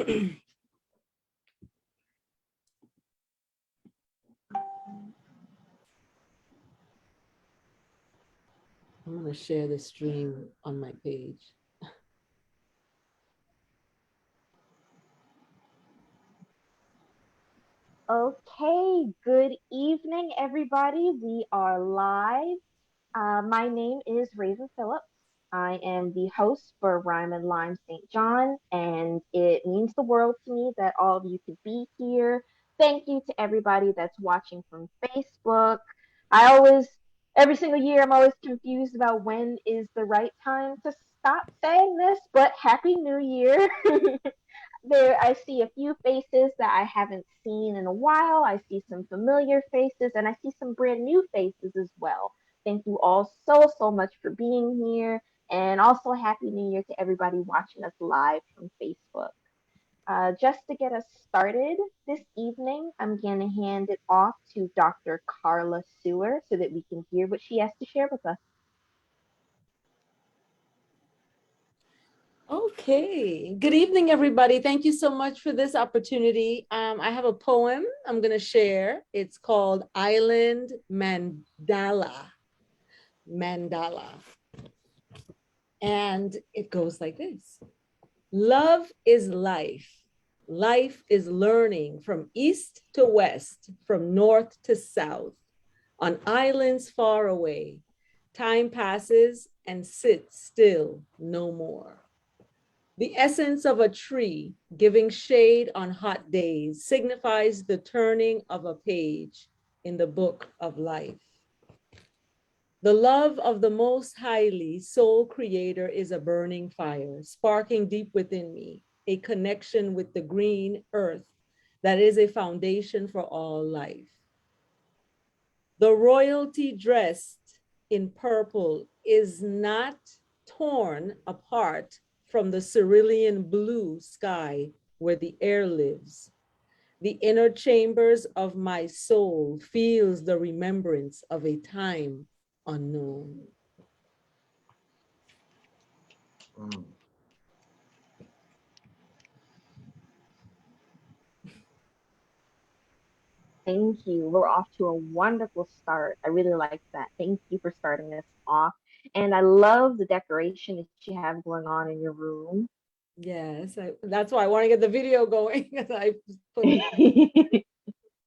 I'm going to share the stream on my page. Okay, good evening, everybody. We are live. My name is Raven Phillips. I am the host for Rhyme and Lime St. John, and it means the world to me that all of you could be here. Thank you to everybody that's watching from Facebook. Every single year, I'm always confused about when is the right time to stop saying this, but Happy New Year. There, I see a few faces that I haven't seen in a while. I see some familiar faces, and I see some brand new faces as well. Thank you all so much for being here, and also Happy New Year to everybody watching us live from Facebook. Just to get us started this evening, I'm going to hand it off to Dr. Carla Sewer so that we can hear what she has to share with us. Okay, good evening, everybody. Thank you so much for this opportunity. I have a poem I'm going to share. It's called Island Mandala. Mandala. And it goes like this. Love is life. Life is learning from east to west, from north to south, on islands far away. Time passes and sits still no more. The essence of a tree giving shade on hot days signifies the turning of a page in the book of life. The love of the most highly soul creator is a burning fire, sparking deep within me, a connection with the green earth that is a foundation for all life. The royalty dressed in purple is not torn apart from the cerulean blue sky where the air lives. The inner chambers of my soul feels the remembrance of a time unknown. Thank you. We're off to a wonderful start. I really like that. Thank you for starting us off. And I love the decoration that you have going on in your room. Yes, that's why I want to get the video going. I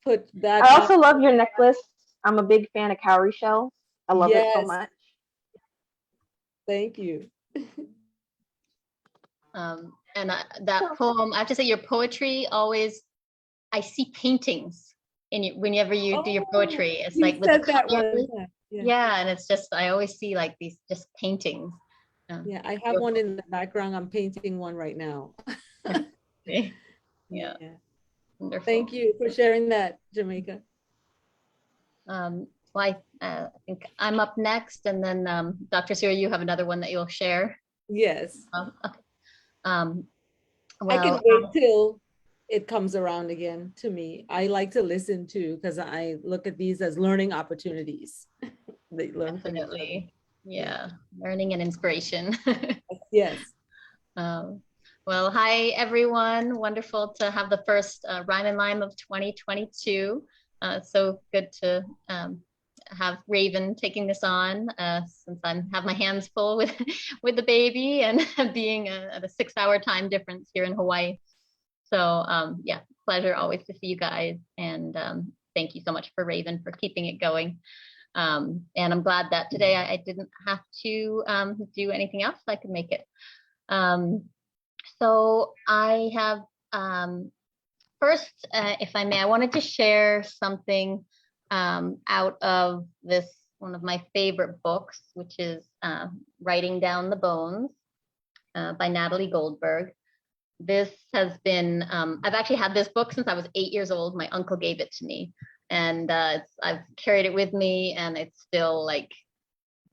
put that. I also love your necklace. I'm a big fan of cowrie shells. I love it so much. Thank you. That poem, I have to say, your poetry always, I see paintings in you whenever you do your poetry. It's like with the colors. Yeah, and it's just, I always see like these just paintings. Yeah, I have one in the background. I'm painting one right now. Yeah. Wonderful. Thank you for sharing that, Jamaica. Well, I think I'm up next, and then Dr. Sewer, you have another one that you'll share. Yes. Okay. Well, I can wait till it comes around again to me. I like to listen to, because I look at these as learning opportunities. They learn definitely. Yeah, learning and inspiration. Yes. Well, hi everyone. Wonderful to have the first Rhyme and Lime of 2022. So good to have Raven taking this on, since I have my hands full with the baby and being at a 6-hour time difference here in Hawaii. So yeah, pleasure always to see you guys, and thank you so much for Raven for keeping it going. And I'm glad that today I didn't have to do anything else. I could make it. So I have, first, if I may, I wanted to share something out of this, one of my favorite books, which is Writing Down the Bones by Natalie Goldberg. This has been, I've actually had this book since I was 8 years old. My uncle gave it to me, and I've carried it with me, and it's still like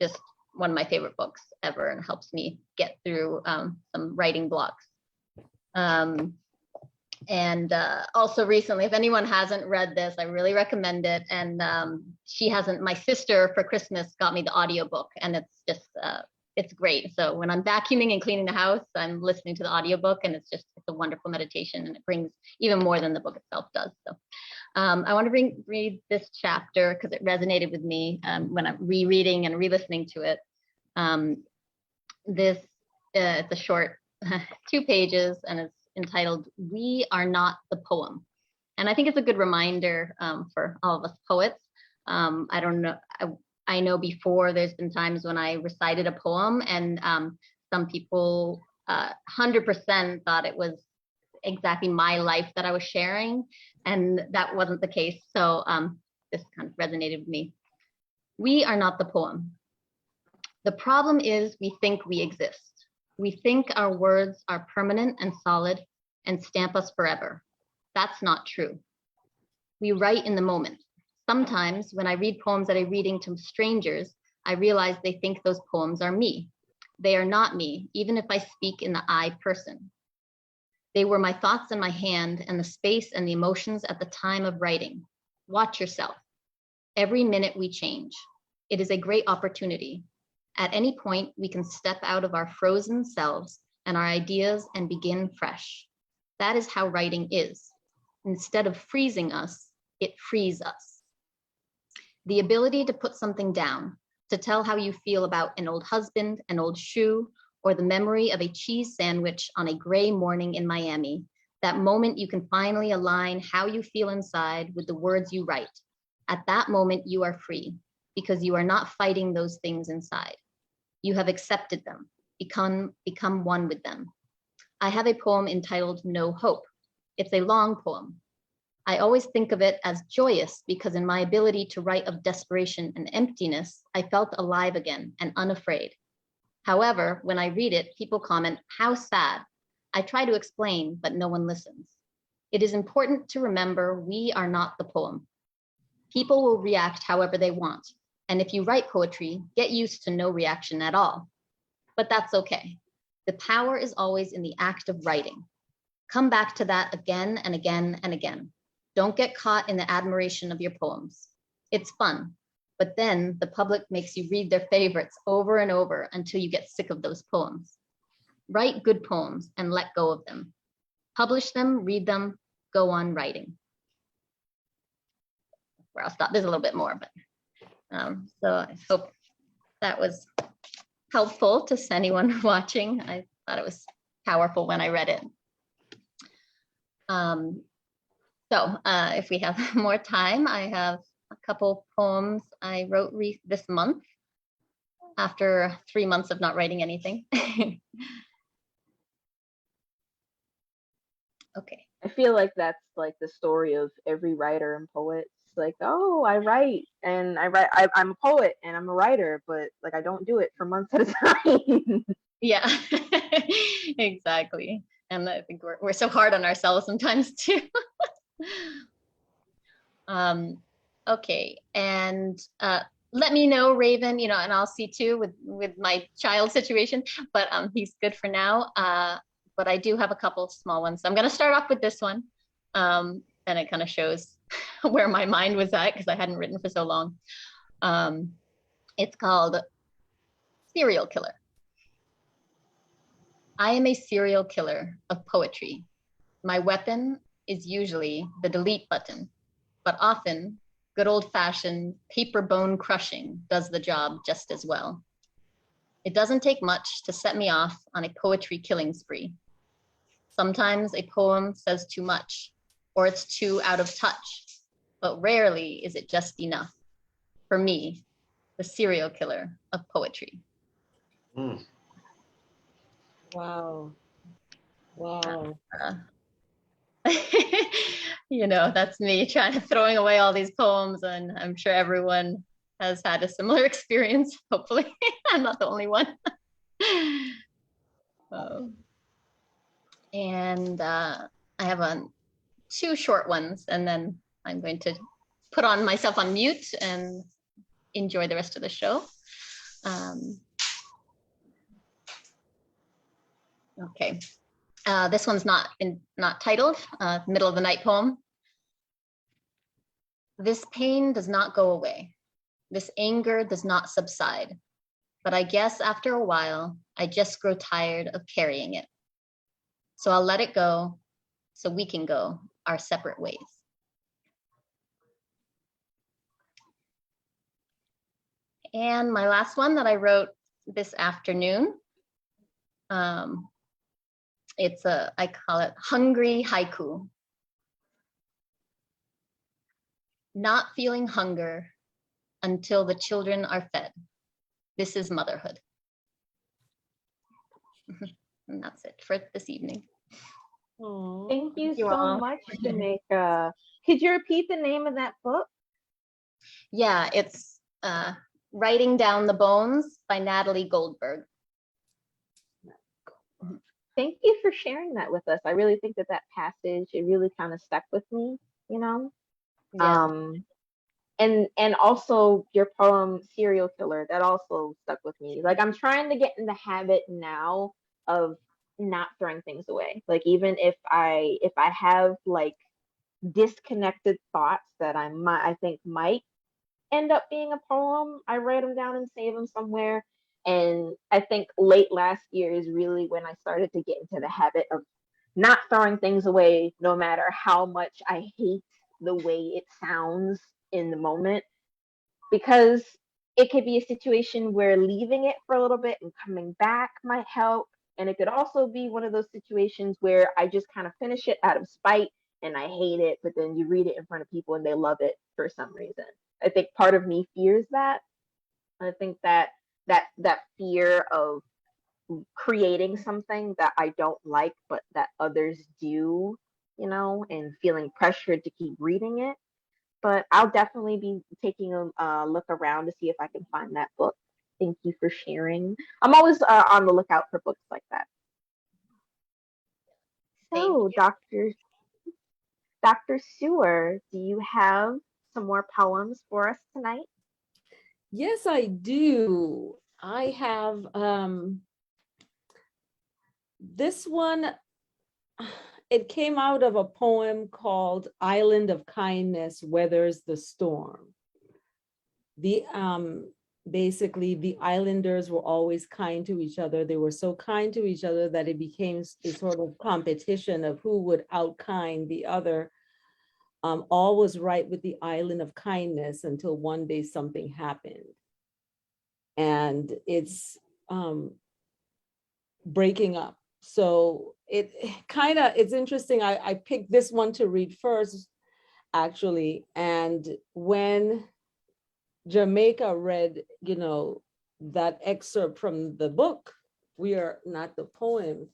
just one of my favorite books ever, and helps me get through some writing blocks. And also recently, if anyone hasn't read this, I really recommend it. And my sister for Christmas got me the audiobook, and it's just it's great. So when I'm vacuuming and cleaning the house, I'm listening to the audiobook, and it's a wonderful meditation, and it brings even more than the book itself does. So I want to read this chapter because it resonated with me when I'm rereading and re-listening to it. It's a short 2 pages, and it's entitled, "We Are Not the Poem." And I think it's a good reminder for all of us poets. I don't know. I know before there's been times when I recited a poem, and some people 100% thought it was exactly my life that I was sharing, and that wasn't the case. So this kind of resonated with me. We are not the poem. The problem is we think we exist. We think our words are permanent and solid and stamp us forever. That's not true. We write in the moment. Sometimes when I read poems at a reading to strangers, I realize they think those poems are me. They are not me, even if I speak in the I person. They were my thoughts in my hand and the space and the emotions at the time of writing. Watch yourself. Every minute we change. It is a great opportunity. At any point, we can step out of our frozen selves and our ideas and begin fresh. That is how writing is. Instead of freezing us, it frees us. The ability to put something down, to tell how you feel about an old husband, an old shoe, or the memory of a cheese sandwich on a gray morning in Miami. That moment you can finally align how you feel inside with the words you write. At that moment, you are free because you are not fighting those things inside. You have accepted them, become one with them. I have a poem entitled No Hope. It's a long poem. I always think of it as joyous because in my ability to write of desperation and emptiness, I felt alive again and unafraid. However, when I read it, people comment, "How sad." I try to explain, but no one listens. It is important to remember we are not the poem. People will react however they want. And if you write poetry, get used to no reaction at all. But that's okay. The power is always in the act of writing. Come back to that again and again and again. Don't get caught in the admiration of your poems. It's fun, but then the public makes you read their favorites over and over until you get sick of those poems. Write good poems and let go of them. Publish them, read them, go on writing. Where I'll stop. There's a little bit more, but so I hope that was helpful to anyone watching. I thought it was powerful when I read it. So if we have more time, I have a couple poems I wrote this month after 3 months of not writing anything. Okay. I feel like that's like the story of every writer and poet. It's like, oh, I write and I'm a poet and I'm a writer, but like I don't do it for months at a time. Yeah, exactly. And I think we're so hard on ourselves sometimes too. Okay, and let me know, Raven, and I'll see too with my child situation, but he's good for now. But I do have a couple of small ones. So I'm going to start off with this one, and it kind of shows where my mind was at because I hadn't written for so long. It's called Serial Killer. I am a serial killer of poetry. My weapon is usually the delete button, but often good old-fashioned paper bone crushing does the job just as well. It doesn't take much to set me off on a poetry killing spree. Sometimes a poem says too much, or it's too out of touch, but rarely is it just enough. For me, the serial killer of poetry. Wow. Wow. That's me throwing away all these poems, and I'm sure everyone has had a similar experience. Hopefully, I'm not the only one. And I have 2 short ones, and then I'm going to put myself on mute and enjoy the rest of the show. Okay. This one's not titled, middle of the night poem. This pain does not go away. This anger does not subside, but I guess after a while, I just grow tired of carrying it. So I'll let it go so we can go our separate ways. And my last one that I wrote this afternoon, I call it Hungry Haiku. Not feeling hunger until the children are fed. This is motherhood. And that's it for this evening. Oh, Thank you you so all. much, Jamaica. Could you repeat the name of that book? Yeah, it's Writing Down the Bones by Natalie Goldberg. Thank you for sharing that with us. I really think that passage, it really kind of stuck with me, you know? Yeah. And also your poem Serial Killer, that also stuck with me. Like, I'm trying to get in the habit now of not throwing things away. Like, even if I have like disconnected thoughts that I think might end up being a poem, I write them down and save them somewhere. And I think late last year is really when I started to get into the habit of not throwing things away, no matter how much I hate the way it sounds in the moment. Because it could be a situation where leaving it for a little bit and coming back might help. And it could also be one of those situations where I just kind of finish it out of spite and I hate it, but then you read it in front of people and they love it for some reason. I think part of me fears that. I think that fear of creating something that I don't like, but that others do, you know, and feeling pressured to keep reading it. But I'll definitely be taking a look around to see if I can find that book. Thank you for sharing. I'm always on the lookout for books like that. So, Dr. Sewer, do you have some more poems for us tonight? yes, I do. I have this one. It came out of a poem called Island of Kindness Weathers the Storm. The basically the islanders were always kind to each other. They were so kind to each other that it became a sort of competition of who would outkind the other. All was right with the island of kindness until one day something happened. And it's breaking up. So it's interesting. I picked this one to read first, actually. And when Jamaica read, that excerpt from the book, We Are Not the Poem,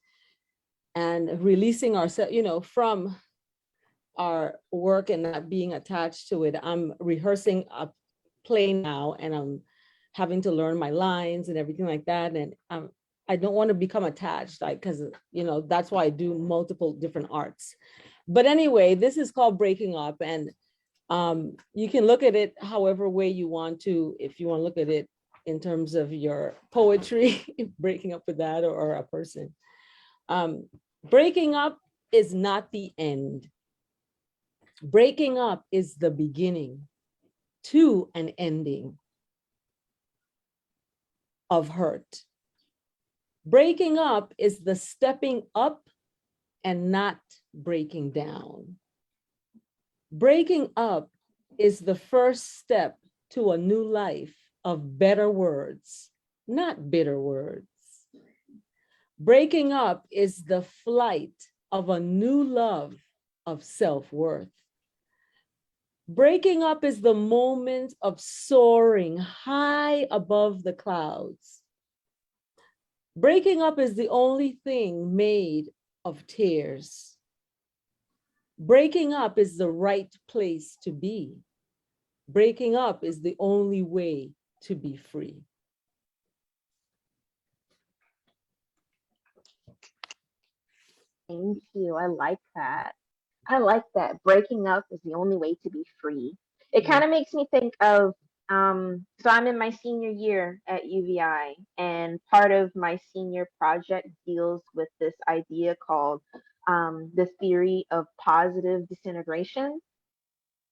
and releasing ourselves, from our work and not being attached to it. I'm rehearsing a play now, and I'm having to learn my lines and everything like that. And I don't want to become attached, because that's why I do multiple different arts. But anyway, this is called Breaking Up, and you can look at it however way you want to. If you want to look at it in terms of your poetry, breaking up with that, or a person. Breaking up is not the end. Breaking up is the beginning to an ending of hurt. Breaking up is the stepping up and not breaking down. Breaking up is the first step to a new life of better words, not bitter words. Breaking up is the flight of a new love of self-worth. Breaking up is the moment of soaring high above the clouds. Breaking up is the only thing made of tears. Breaking up is the right place to be. Breaking up is the only way to be free. Thank you. I like that. I like that. Breaking up is the only way to be free. It kind of makes me think of, so I'm in my senior year at UVI, and part of my senior project deals with this idea called the theory of positive disintegration.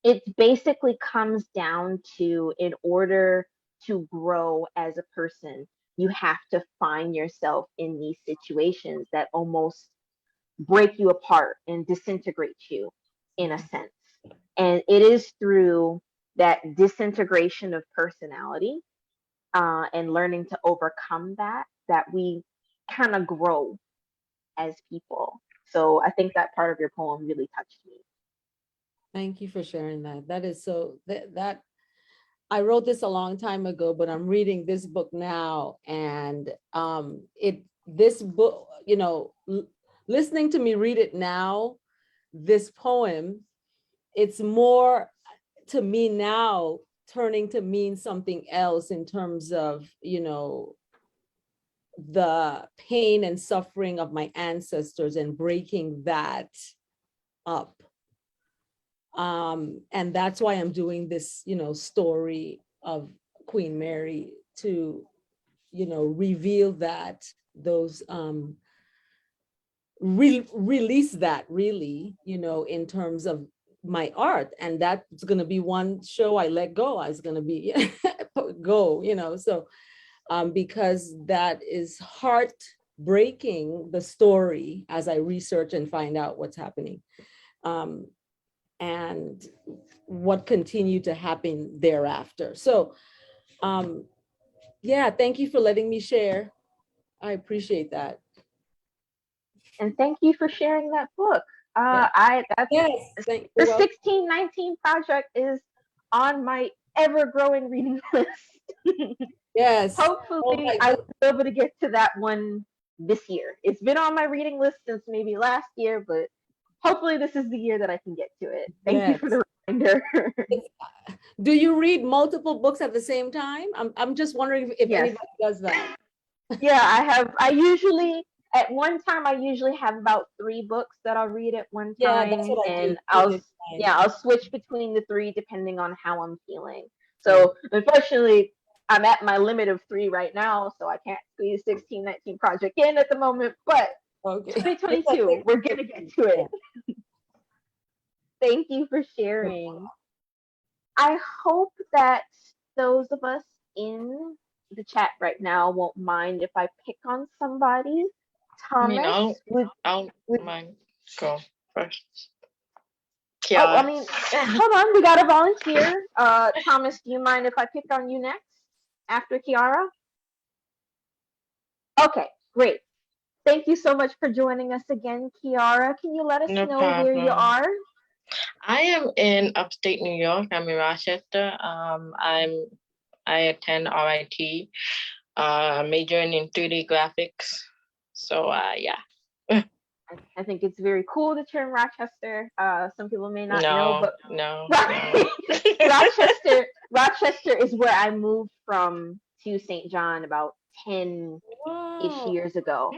It basically comes down to, in order to grow as a person, you have to find yourself in these situations that almost break you apart and disintegrate you in a sense. And it is through that disintegration of personality and learning to overcome that we kind of grow as people. So I think that part of your poem really touched me. Thank you for sharing that. That is so that I wrote this a long time ago, but I'm reading this book now, and this book, listening to me read it now, this poem, it's more to me now turning to mean something else in terms of, the pain and suffering of my ancestors and breaking that up. And that's why I'm doing this, story of Queen Mary to, reveal that, those, release that really, in terms of my art. And that's going to be one show I let go. I was going to be go, so because that is heartbreaking, the story, as I research and find out what's happening. And what continued to happen thereafter. So, yeah, thank you for letting me share. I appreciate that. And thank you for sharing that book. Yeah. Yes, the 1619 project is on my ever-growing reading list. Yes. Hopefully, I will be able to get to that one this year. It's been on my reading list since maybe last year, but hopefully this is the year that I can get to it. Thank you for the reminder. Do you read multiple books at the same time? I'm just wondering if anybody does that. Yeah, I usually, at one time, I usually have about 3 books that I'll read at one time. Yeah, that's what I do. I'll switch between the 3 depending on how I'm feeling. So unfortunately, I'm at my limit of 3 right now, so I can't squeeze 1619 project in at the moment, but 2022, we're gonna get to it. Thank you for sharing. I hope that those of us in the chat right now won't mind if I pick on somebody. Thomas, I'll mind go first. Kiarra. Oh, I mean, hold on, we got a volunteer. Thomas, do you mind if I pick on you next after Kiarra? Okay, great. Thank you so much for joining us again, Kiarra. Can you let us know where you are? I am in upstate New York. I'm in Rochester. I attend RIT, majoring in 3D graphics. So yeah. I think it's very cool that you're in Rochester. Some people may not know, but no. Rochester is where I moved from to St. John about 10-ish years ago.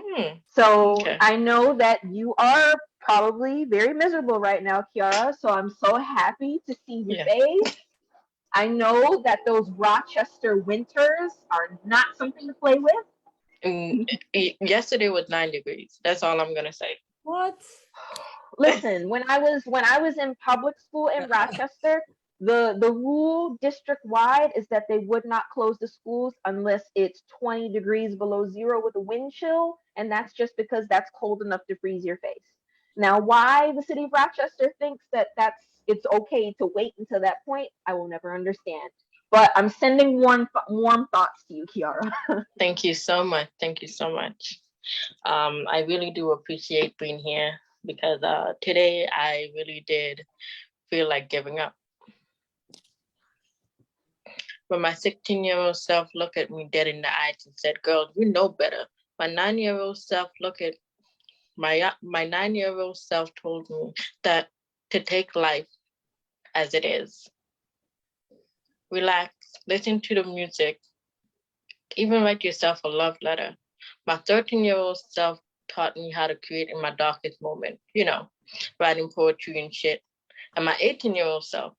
So I know that you are probably very miserable right now, Kiarra. So I'm so happy to see your face. I know that those Rochester winters are not something to play with. Yesterday was 9 degrees. That's all I'm gonna say. What? Listen, when I was in public school in Rochester, the rule district wide is that they would not close the schools unless it's 20 degrees below zero with a wind chill, and that's just because that's cold enough to freeze your face. Now, why the city of Rochester thinks that it's okay to wait until that point, I will never understand. But I'm sending warm thoughts to you, Kiarra. Thank you so much. Thank you so much. I really do appreciate being here because today I really did feel like giving up. When my 16-year-old self looked at me dead in the eyes and said, "Girl, you know better." My 9-year-old self looked at my 9-year-old self told me that to take life as it is. Relax, listen to the music, even write yourself a love letter. My 13-year-old self taught me how to create in my darkest moment, writing poetry and shit. And my 18-year-old self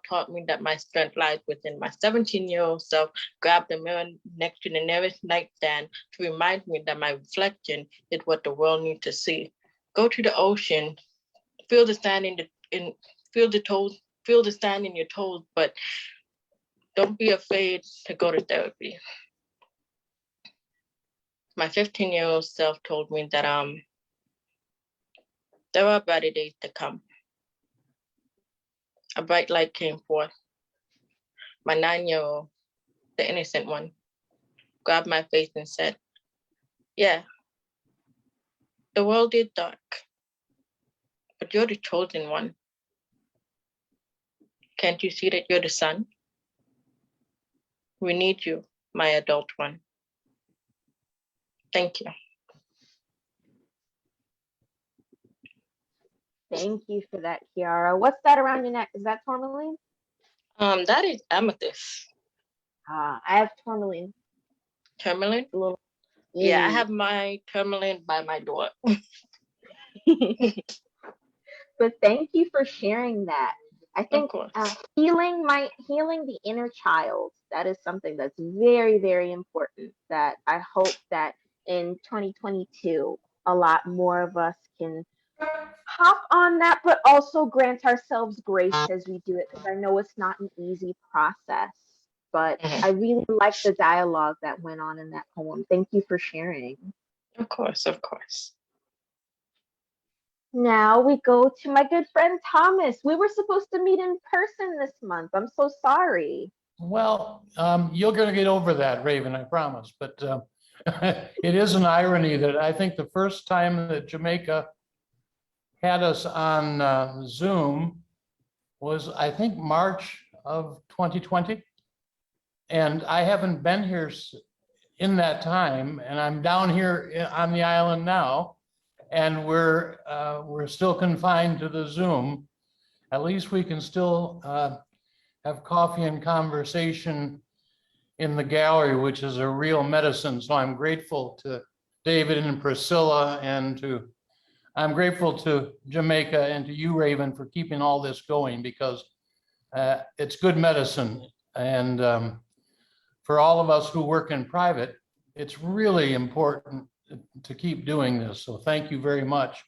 taught me that my strength lies within. My 17-year-old self grabbed the mirror next to the nearest nightstand to remind me that my reflection is what the world needs to see. Go to the ocean, feel the sand feel the sand in your toes, but don't be afraid to go to therapy. my 15-year-old self told me that there were better days to come. A bright light came forth. My 9-year-old, the innocent one, grabbed my face and said, "Yeah, the world is dark, but you're the chosen one. Can't you see that you're the sun? We need you, my adult one." Thank you. Thank you for that, Kiarra. What's that around your neck? Is that tourmaline? That is amethyst. I have tourmaline. Tourmaline? A little. Yeah, I have my tourmaline by my door. But thank you for sharing that. I think healing the inner child, that is something that's very, very important, that I hope that in 2022 a lot more of us can hop on that, but also grant ourselves grace as we do it, because I know it's not an easy process. But I really like the dialogue that went on in that poem. Thank you for sharing. Of course, of course. Now we go to my good friend Thomas. We were supposed to meet in person this month. I'm so sorry. Well, you're going to get over that, Raven, I promise. But it is an irony that I think the first time that Jamaica had us on Zoom was, I think, March of 2020. And I haven't been here in that time, and I'm down here on the island now, and we're still confined to the Zoom. At least we can still have coffee and conversation in the gallery, which is a real medicine. So I'm grateful to David and Priscilla, and I'm grateful to Jamaica and to you, Raven, for keeping all this going, because it's good medicine. And for all of us who work in private, it's really important to keep doing this. So thank you very much.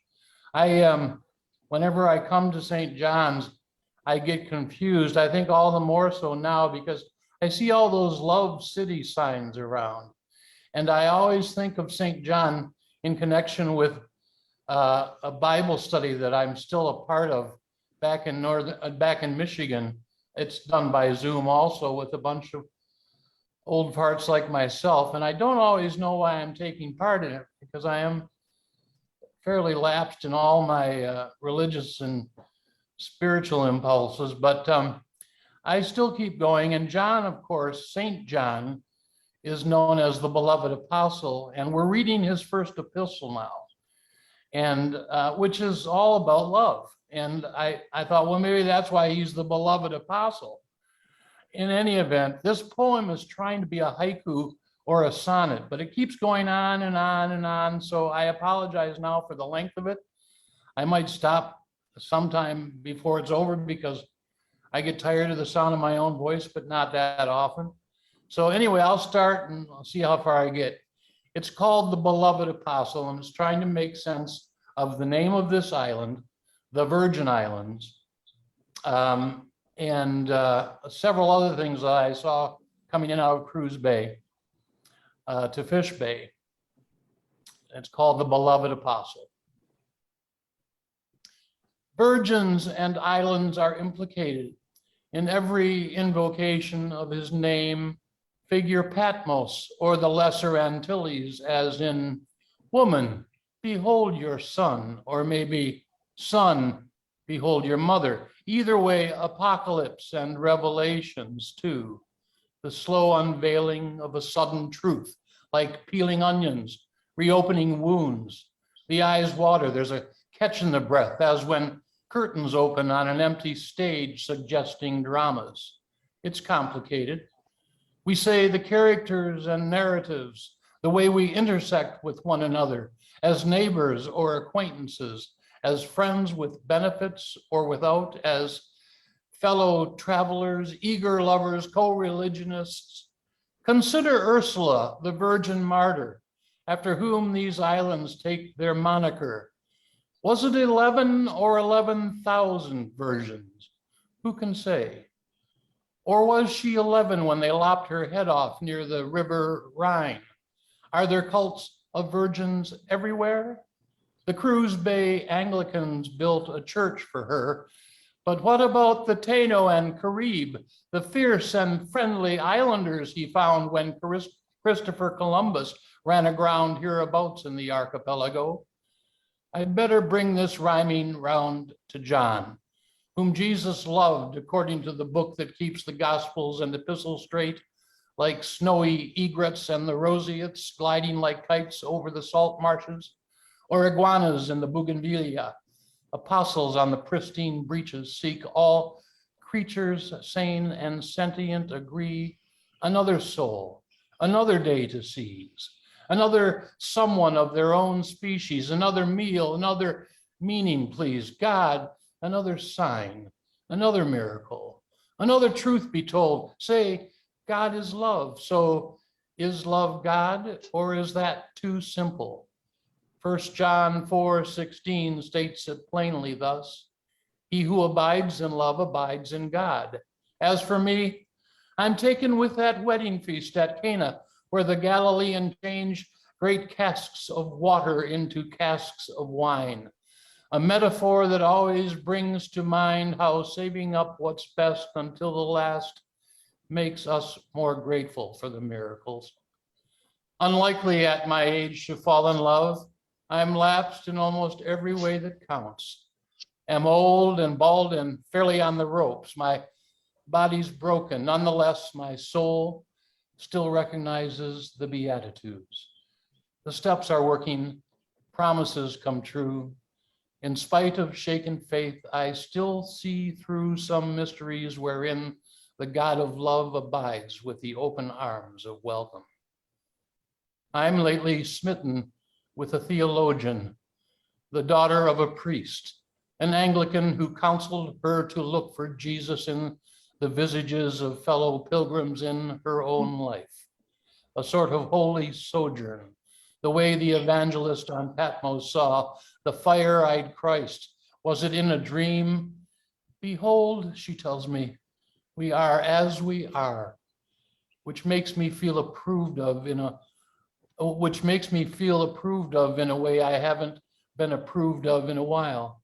Whenever I come to St. John's, I get confused. I think all the more so now because I see all those Love City signs around. And I always think of St. John in connection with a Bible study that I'm still a part of back in Michigan. It's done by Zoom also with a bunch of old farts like myself. And I don't always know why I'm taking part in it, because I am fairly lapsed in all my religious and spiritual impulses, but I still keep going. And John, of course, St. John is known as the beloved apostle, and we're reading his first epistle now, and which is all about love. And I thought, well, maybe that's why he's the beloved apostle. In any event, this poem is trying to be a haiku or a sonnet, but it keeps going on and on and on. So I apologize now for the length of it. I might stop sometime before it's over because I get tired of the sound of my own voice, but not that often. So anyway, I'll start and I'll see how far I get. It's called The Beloved Apostle, and it's trying to make sense of the name of this island, the Virgin Islands, and several other things that I saw coming in out of Cruz Bay to Fish Bay. It's called The Beloved Apostle. Virgins and islands are implicated in every invocation of his name. Figure Patmos or the Lesser Antilles, as in woman, behold your son, or maybe son, behold your mother. Either way, Apocalypse and Revelations too. The slow unveiling of a sudden truth, like peeling onions, reopening wounds. The eyes water, there's a catch in the breath, as when curtains open on an empty stage suggesting dramas. It's complicated. We say the characters and narratives, the way we intersect with one another as neighbors or acquaintances, as friends with benefits or without, as fellow travelers, eager lovers, co-religionists. Consider Ursula, the virgin martyr, after whom these islands take their moniker. Was it 11 or 11,000 virgins? Who can say? Or was she 11 when they lopped her head off near the river Rhine? Are there cults of virgins everywhere? The Cruz Bay Anglicans built a church for her, but what about the Taino and Carib, the fierce and friendly islanders he found when Christopher Columbus ran aground hereabouts in the archipelago? I'd better bring this rhyming round to John, whom Jesus loved according to the book that keeps the Gospels and epistles straight, like snowy egrets and the roseates gliding like kites over the salt marshes, or iguanas in the bougainvillea. Apostles on the pristine breaches seek all creatures sane and sentient agree, another soul, another day to seize, another someone of their own species, another meal, another meaning, please God, another sign, another miracle, another truth be told. Say, God is love. So is love God, or is that too simple? 1 John 4:16 states it plainly thus: he who abides in love abides in God. As for me, I'm taken with that wedding feast at Cana, where the Galilean changed great casks of water into casks of wine. A metaphor that always brings to mind how saving up what's best until the last makes us more grateful for the miracles. Unlikely at my age to fall in love, I'm lapsed in almost every way that counts. Am old and bald and fairly on the ropes. My body's broken. Nonetheless, my soul still recognizes the Beatitudes. The steps are working, promises come true. In spite of shaken faith, I still see through some mysteries wherein the God of love abides with the open arms of welcome. I'm lately smitten with a theologian, the daughter of a priest, an Anglican who counseled her to look for Jesus in the visages of fellow pilgrims in her own life, a sort of holy sojourn, the way the evangelist on Patmos saw the fire-eyed Christ. Was it in a dream? Behold, she tells me, we are as we are, which makes me feel approved of in a way I haven't been approved of in a while.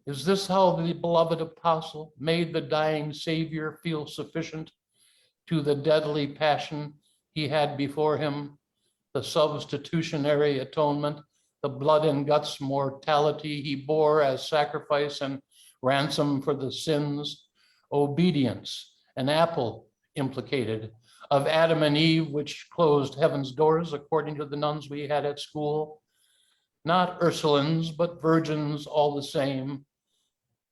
Is this how the beloved apostle made the dying Savior feel sufficient to the deadly passion he had before him, the substitutionary atonement, the blood and guts mortality he bore as sacrifice and ransom for the sins, obedience, an apple implicated, of Adam and Eve, which closed heaven's doors, according to the nuns we had at school? Not Ursulines, but virgins all the same.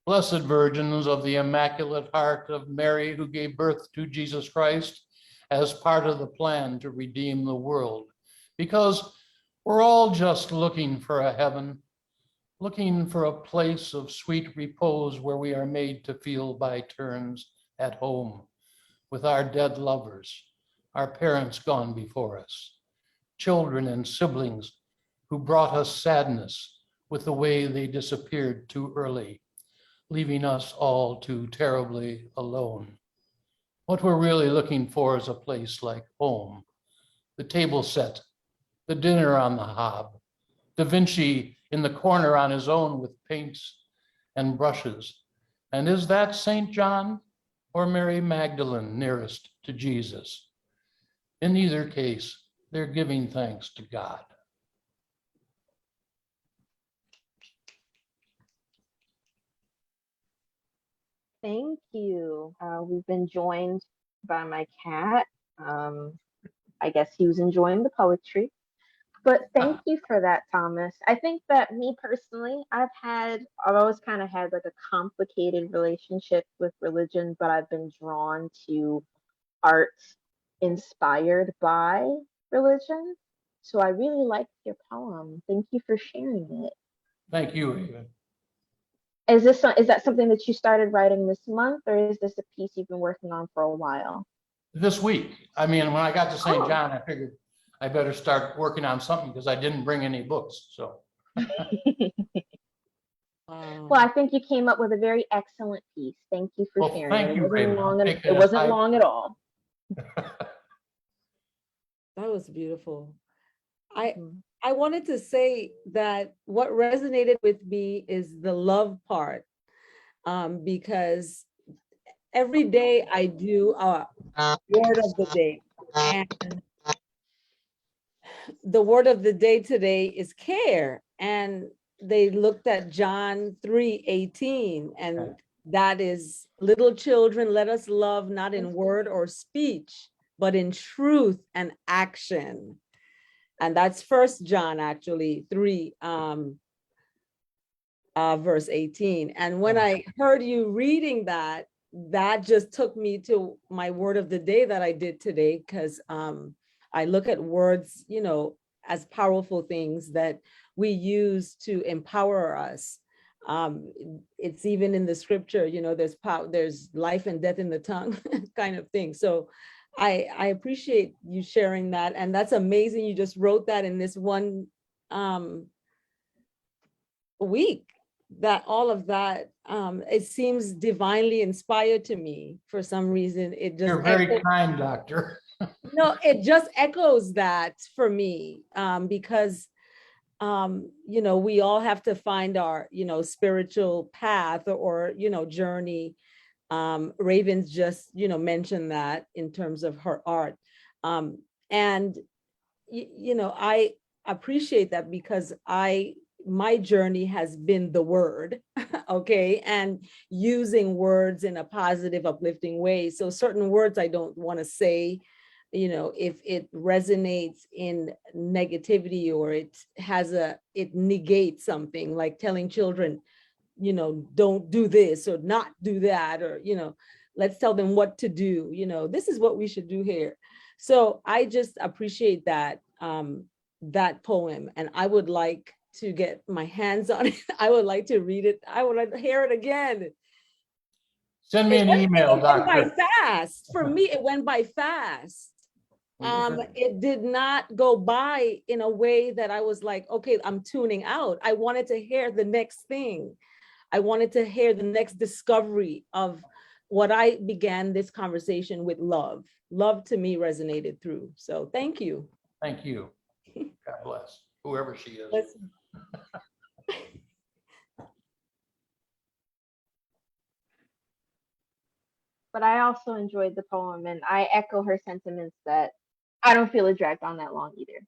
Blessed virgins of the Immaculate Heart of Mary, who gave birth to Jesus Christ as part of the plan to redeem the world. Because we're all just looking for a heaven, looking for a place of sweet repose where we are made to feel by turns at home with our dead lovers, our parents gone before us, children and siblings who brought us sadness with the way they disappeared too early, leaving us all too terribly alone. What we're really looking for is a place like home, the table set, the dinner on the hob, Da Vinci in the corner on his own with paints and brushes. And is that St. John or Mary Magdalene nearest to Jesus? In either case, they're giving thanks to God. Thank you. We've been joined by my cat. I guess he was enjoying the poetry. But thank you for that, Thomas. I think that me personally, I've always kind of had like a complicated relationship with religion, but I've been drawn to art inspired by religion. So I really liked your poem. Thank you for sharing it. Thank you, Raven. Is that something that you started writing this month, or is this a piece you've been working on for a while? This week. I mean, when I got to St. Oh. John, I figured I better start working on something because I didn't bring any books. So. Well, I think you came up with a very excellent piece. Thank you for sharing. Thank you, Raven. It wasn't long at all. That was beautiful. I I wanted to say that what resonated with me is the love part, because every day I do a word of the day. And the word of the day today is care. And they looked at John 3:18, and that is, little children, let us love not in word or speech, but in truth and action. And that's First John, actually, 3, verse 18. And when I heard you reading that, that just took me to my word of the day that I did today, because I look at words, as powerful things that we use to empower us. It's even in the scripture, there's power, there's life and death in the tongue kind of thing. So I appreciate you sharing that. And that's amazing. You just wrote that in this one week, that all of that, it seems divinely inspired to me for some reason. It just You're very kind, doctor. no, it just echoes that for me, because we all have to find our spiritual path or journey. Ravens just mentioned that in terms of her art, and I appreciate that, because my journey has been the word, okay, and using words in a positive, uplifting way. So certain words I don't want to say, if it resonates in negativity, or it negates something, like telling children, don't do this or not do that, or, let's tell them what to do. This is what we should do here. So I just appreciate that, that poem, and I would like to get my hands on it. I would like to read it. I would like to hear it again. Send me an email, it went by doctor. fast. For me, it went by fast. It did not go by in a way that I was like, okay, I'm tuning out. I wanted to hear the next thing. I wanted to hear the next discovery of what I began this conversation with. Love. Love to me resonated through. So thank you. Thank you. God bless whoever she is. But I also enjoyed the poem, and I echo her sentiments that I don't feel it dragged on that long either.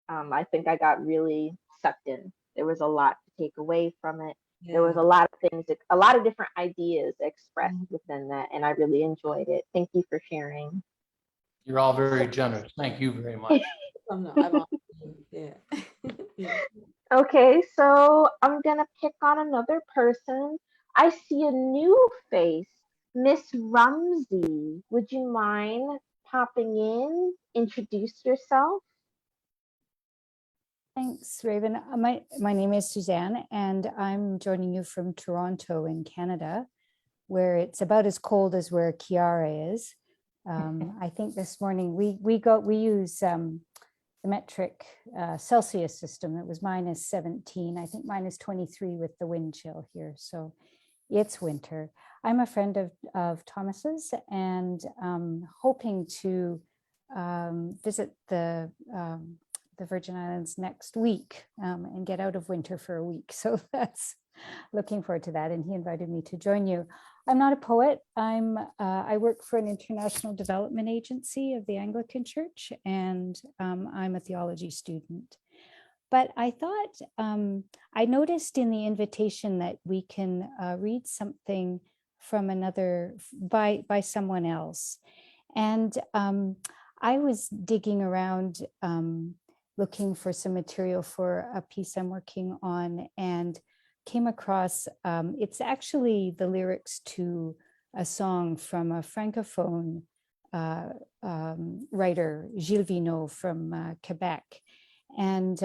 I think I got really sucked in. There was a lot to take away from it. Yeah. There was a lot of things, a lot of different ideas expressed within that, and I really enjoyed it. Thank you for sharing. You're all very generous. Thank you very much. Yeah. Okay, so I'm gonna pick on another person. I see a new face, Miss Rumsey. Would you mind popping in? Introduce yourself. Thanks, Raven. My name is Suzanne, and I'm joining you from Toronto in Canada, where it's about as cold as where Kiarra is. I think this morning we use the metric Celsius system. It was -17. I think -23 with the wind chill here. So it's winter. I'm a friend of Thomas's, and hoping to visit the Virgin Islands next week and get out of winter for a week. So that's looking forward to that. And he invited me to join you. I'm not a poet. I work for an international development agency of the Anglican Church, and I'm a theology student. But I thought, I noticed in the invitation that we can read something from another, by someone else. And I was digging around, looking for some material for a piece I'm working on, and came across, it's actually the lyrics to a song from a Francophone writer, Gilles Vigneault from Quebec. And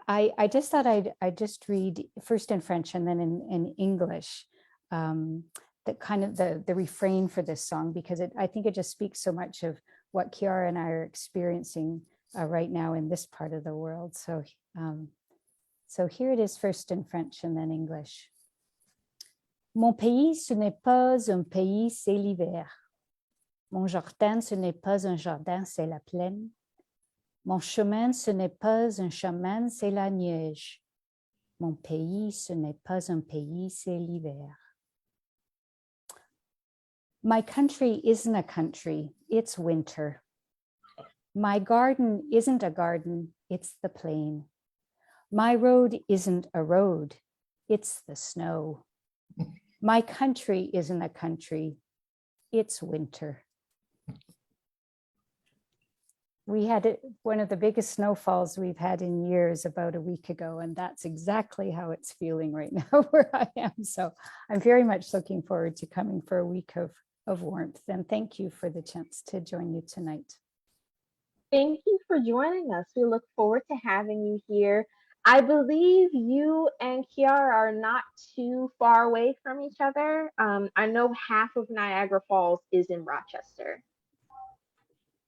I just thought I'd just read first in French and then in English, the kind of the refrain for this song, because I think it just speaks so much of what Kiarra and I are experiencing right now in this part of the world. So here it is, first in French and then English. Mon pays, ce n'est pas un pays, c'est l'hiver. Mon jardin, ce n'est pas un jardin, c'est la plaine. Mon chemin, ce n'est pas un chemin, c'est la neige. Mon pays, ce n'est pas un pays, c'est l'hiver. My country isn't a country, it's winter. My garden isn't a garden, it's the plain. My road isn't a road, it's the snow. My country isn't a country, it's winter. We had one of the biggest snowfalls we've had in years about a week ago, and that's exactly how it's feeling right now where I am. So I'm very much looking forward to coming for a week of warmth. And thank you for the chance to join you tonight. Thank you for joining us. We look forward to having you here. I believe you and Kiarra are not too far away from each other. I know half of Niagara Falls is in Rochester.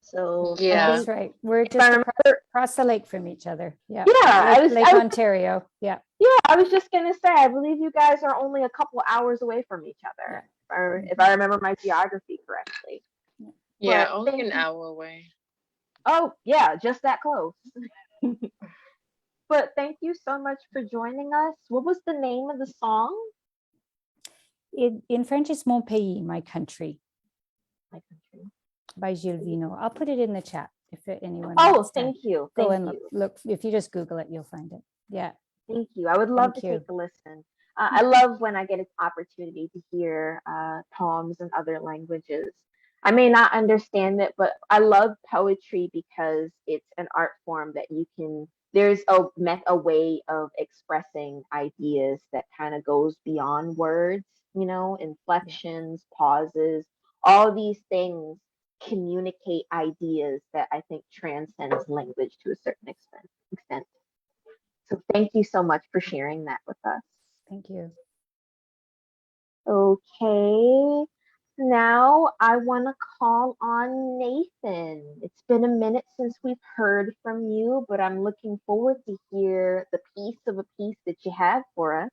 So Yeah. That's right. We're just across the lake from each other. Yeah. Yeah, Lake Ontario. Yeah. Yeah, I was just gonna say, I believe you guys are only a couple hours away from each other, if I remember my geography correctly. Yeah, But only an hour away. Oh, yeah, just that close. But thank you so much for joining us. What was the name of the song? In French, it's Mon Pays, my country, My country. by Gilles Vigneault. I'll put it in the chat if anyone Oh, wants to thank you. go Thank and you. look. If you just Google it, you'll find it. Yeah. Thank you. I would love Thank to you. take a listen. I love when I get an opportunity to hear poems in other languages. I may not understand it, but I love poetry because it's an art form that you can, there's a way of expressing ideas that kind of goes beyond words, you know, inflections, pauses, all these things communicate ideas that I think transcends language to a certain extent. So thank you so much for sharing that with us. Thank you. Okay, now I want to call on Nathan. It's been a minute since we've heard from you, but I'm looking forward to hear the piece of a piece that you have for us.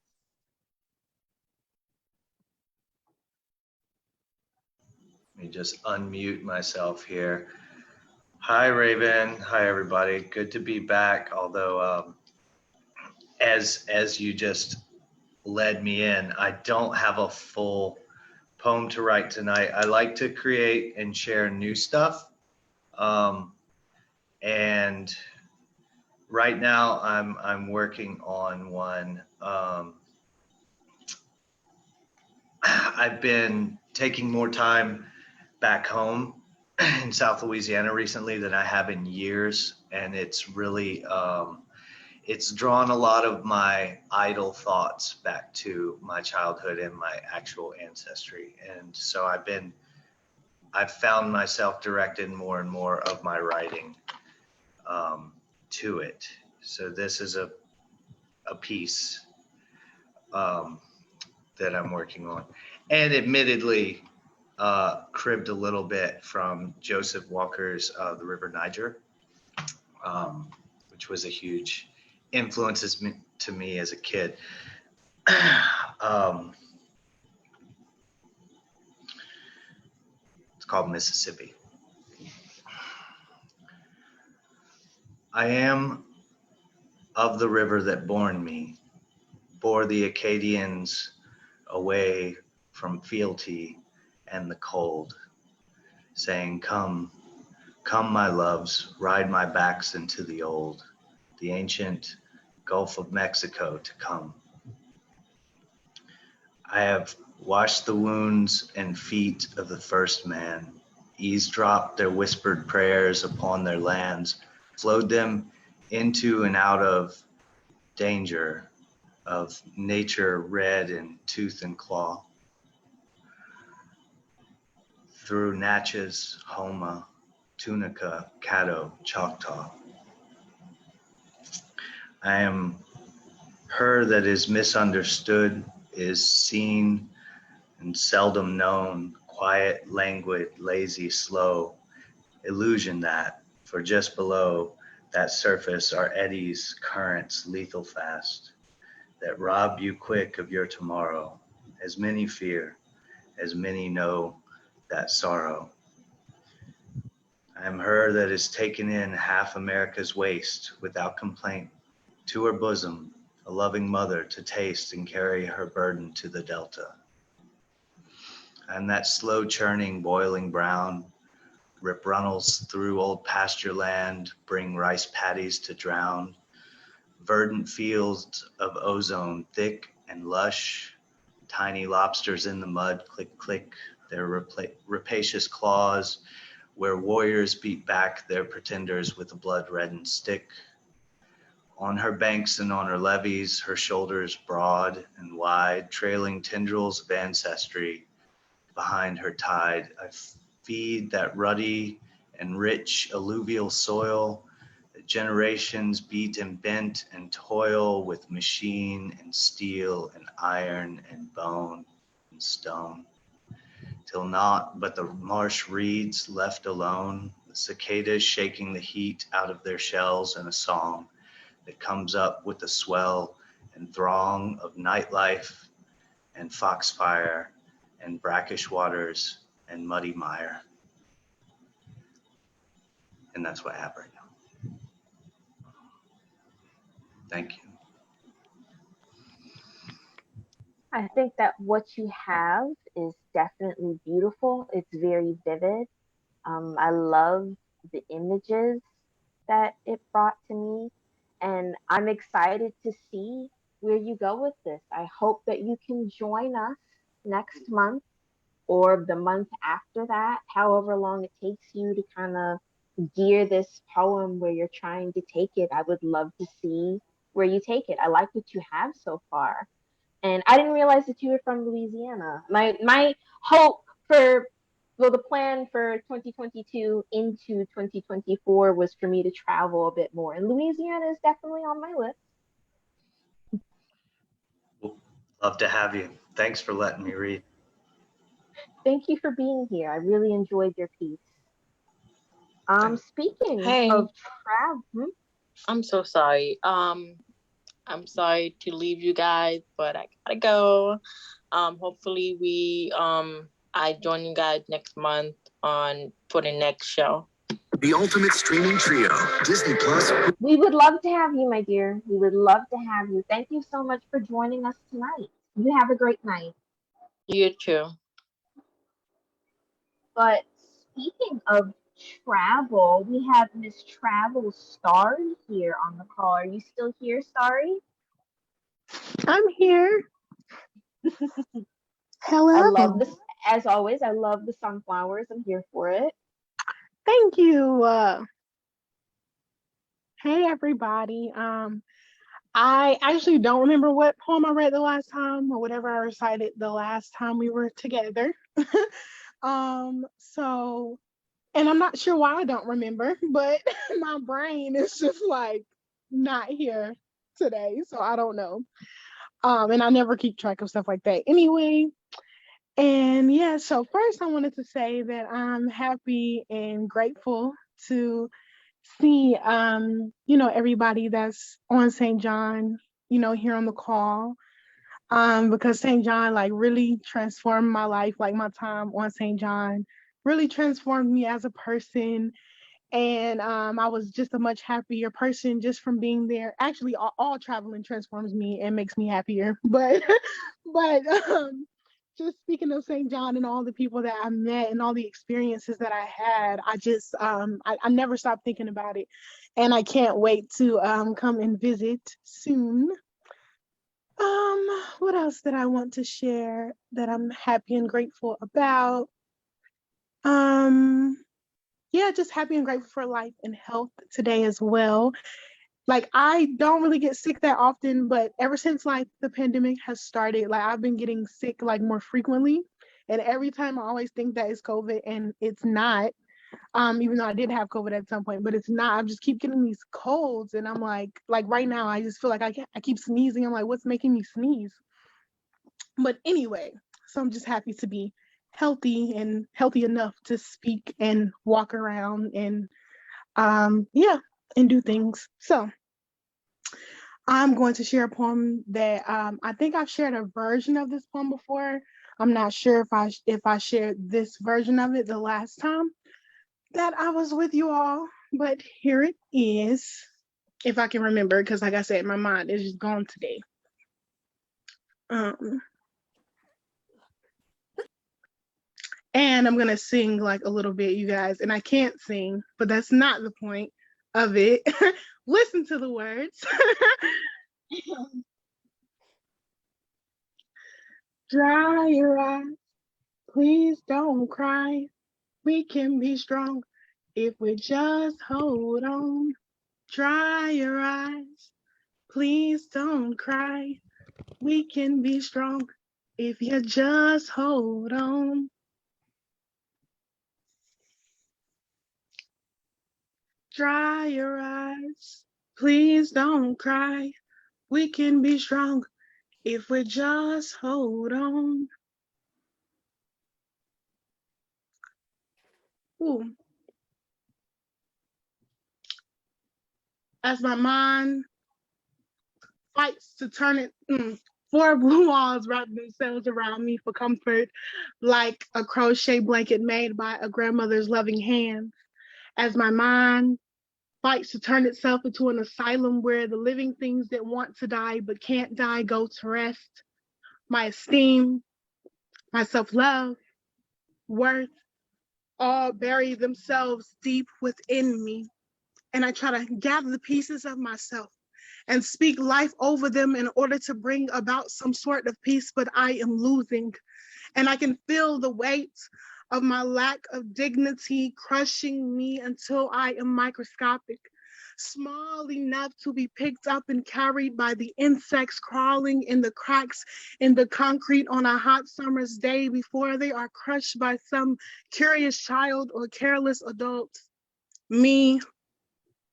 Let me just unmute myself here. Hi, Raven. Hi, everybody. Good to be back. Although, as you just led me in, I don't have a full poem to write tonight. I like to create and share new stuff. And right now I'm working on one. I've been taking more time back home in South Louisiana recently than I have in years. And it's really, it's drawn a lot of my idle thoughts back to my childhood and my actual ancestry. And so I've found myself directed more and more of my writing to it. So this is a piece that I'm working on. And admittedly, cribbed a little bit from Joseph Walker's The River Niger, which was a huge influence to me as a kid. It's called Mississippi. I am of the river that borne me, bore the Acadians away from fealty and the cold, saying, come, come, my loves, ride my backs into the old, the ancient Gulf of Mexico to come. I have washed the wounds and feet of the first man, eavesdropped their whispered prayers upon their lands, flowed them into and out of danger of nature red in tooth and claw. Through Natchez, Homa, Tunica, Caddo, Choctaw. I am her that is misunderstood, is seen and seldom known, quiet, languid, lazy, slow, illusion that, for just below that surface are eddies, currents, lethal fast, that rob you quick of your tomorrow, as many fear, as many know that sorrow. I am her that is taken in half America's waste without complaint, to her bosom, a loving mother to taste and carry her burden to the delta. I am that slow churning, boiling brown, rip runnels through old pasture land, bring rice paddies to drown, verdant fields of ozone, thick and lush, tiny lobsters in the mud, click, click, their rapacious claws, where warriors beat back their pretenders with a blood-reddened stick. On her banks and on her levees, her shoulders broad and wide, trailing tendrils of ancestry behind her tide. I feed that ruddy and rich alluvial soil that generations beat and bent and toil with machine and steel and iron and bone and stone, till naught but the marsh reeds left alone, the cicadas shaking the heat out of their shells in a song that comes up with the swell and throng of nightlife and foxfire and brackish waters and muddy mire. And that's what I have right now. Thank you. I think that what you have is definitely beautiful. It's very vivid. I love the images that it brought to me, and I'm excited to see where you go with this. I hope that you can join us next month or the month after that, however long it takes you to kind of gear this poem where you're trying to take it. I would love to see where you take it. I like what you have so far. And I didn't realize that you were from Louisiana. My hope for, well, the plan for 2022 into 2024 was for me to travel a bit more, and Louisiana is definitely on my list. Love to have you. Thanks for letting me read. Thank you for being here. I really enjoyed your piece. Speaking Hey. of travel, I'm so sorry. I'm sorry to leave you guys, but I gotta go. Hopefully I join you guys next month for the next show. The ultimate streaming trio, Disney Plus. we would love to have you, my dear. We would love to have you. Thank you so much for joining us tonight. You have a great night. You too. But speaking of travel, we have Miss Travel Starry here on the call. Are you still here, Starry? I'm here. Hello. I love this. As always, I love the sunflowers. I'm here for it. Thank you. Hey, everybody. I actually don't remember what poem I read the last time or whatever I recited the last time we were together. So, and I'm not sure why I don't remember, but my brain is just like not here today. So I don't know. And I never keep track of stuff like that anyway. And yeah, so first I wanted to say that I'm happy and grateful to see everybody that's on St. John, here on the call. Because St. John like really transformed my life, like my time on St. John really transformed me as a person. And I was just a much happier person just from being there. Actually, all traveling transforms me and makes me happier. But just speaking of St. John and all the people that I met and all the experiences that I had, I just I never stopped thinking about it, and I can't wait to come and visit soon. What else did I want to share that I'm happy and grateful about? Yeah, just happy and grateful for life and health today as well. Like, I don't really get sick that often, but ever since like the pandemic has started, like I've been getting sick like more frequently. And every time I always think that it's COVID, and it's not. Even though I did have COVID at some point, but it's not. I just keep getting these colds, and I'm like right now, I just feel like I keep sneezing. I'm like, what's making me sneeze? But anyway, so I'm just happy to be healthy and healthy enough to speak and walk around and and do things. So I'm going to share a poem that I think I've shared a version of this poem before. I'm not sure if I shared this version of it the last time that I was with you all, but here it is. If I can remember, because like I said, my mind is just gone today. And I'm gonna sing like a little bit, you guys, and I can't sing, but that's not the point of it. Listen to the words. Dry your eyes, please don't cry. We can be strong if we just hold on. Dry your eyes, please don't cry. We can be strong if you just hold on. Dry your eyes, please don't cry. We can be strong if we just hold on. Ooh. As my mind fights to turn it, four blue walls wrap themselves around me for comfort, like a crochet blanket made by a grandmother's loving hand. As my mind fights to turn itself into an asylum where the living things that want to die but can't die go to rest. My esteem, my self-love, worth, all bury themselves deep within me. And I try to gather the pieces of myself and speak life over them in order to bring about some sort of peace, but I am losing. And I can feel the weight of my lack of dignity crushing me until I am microscopic, small enough to be picked up and carried by the insects crawling in the cracks in the concrete on a hot summer's day before they are crushed by some curious child or careless adult. Me,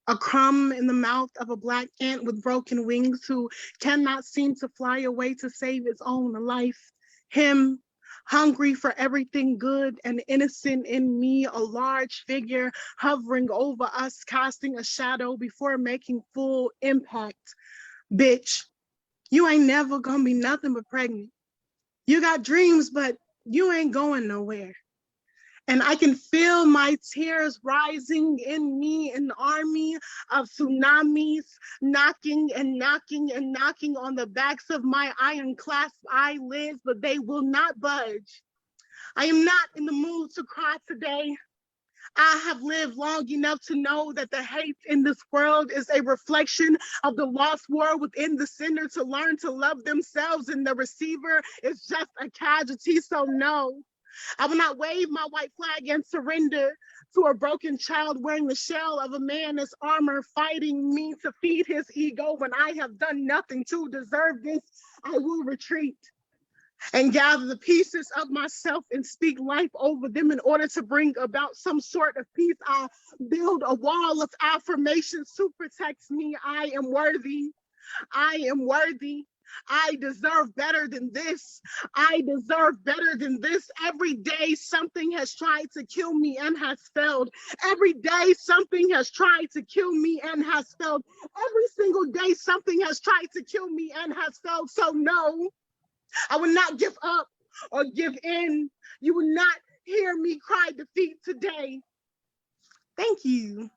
a crumb in the mouth of a black ant with broken wings who cannot seem to fly away to save its own life. Him, hungry for everything good and innocent in me, a large figure hovering over us, casting a shadow before making full impact. Bitch, you ain't never gonna be nothing but pregnant. You got dreams, but you ain't going nowhere. And I can feel my tears rising in me, an army of tsunamis knocking and knocking and knocking on the backs of my iron-clasped eyelids, but they will not budge. I am not in the mood to cry today. I have lived long enough to know that the hate in this world is a reflection of the lost war within the sender to learn to love themselves, and the receiver is just a casualty, so no. I will not wave my white flag and surrender to a broken child wearing the shell of a man as armor, fighting me to feed his ego when I have done nothing to deserve this. I will retreat and gather the pieces of myself and speak life over them in order to bring about some sort of peace. I build a wall of affirmations to protect me. I am worthy. I am worthy. I deserve better than this. I deserve better than this. Every day something has tried to kill me and has failed. Every day something has tried to kill me and has failed. Every single day something has tried to kill me and has failed. So no, I will not give up or give in. You will not hear me cry defeat today. Thank you.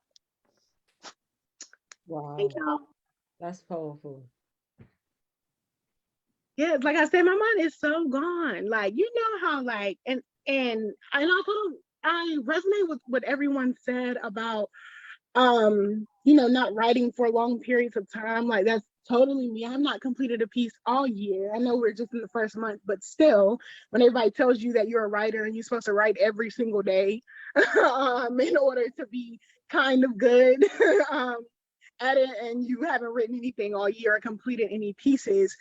Wow. Thank y'all. That's powerful. Yeah, like I said, my mind is so gone. Like, you know how like and I kind of I resonate with what everyone said about not writing for long periods of time. Like that's totally me. I've not completed a piece all year. I know we're just in the first month, but still, when everybody tells you that you're a writer and you're supposed to write every single day in order to be kind of good at it, and you haven't written anything all year or completed any pieces.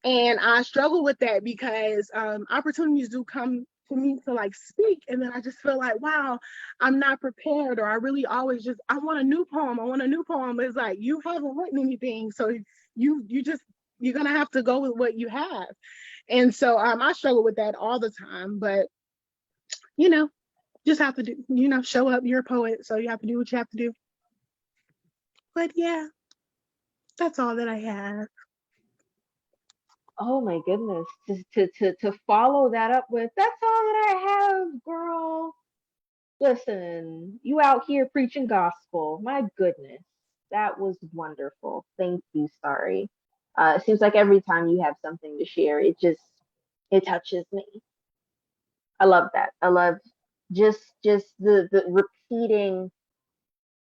And I struggle with that because opportunities do come to me to like speak, and then I just feel like, wow, I'm not prepared, or I really always just I want a new poem. I want a new poem. It's like you haven't written anything, so you're gonna have to go with what you have. And so I struggle with that all the time, but just have to do, show up. You're a poet, so you have to do what you have to do. But yeah, that's all that I have. Oh my goodness. To follow that up with, that's all that I have, girl. Listen, you out here preaching gospel. My goodness, that was wonderful. Thank you, Starry. It seems like every time you have something to share, it touches me. I love that. I love just the repeating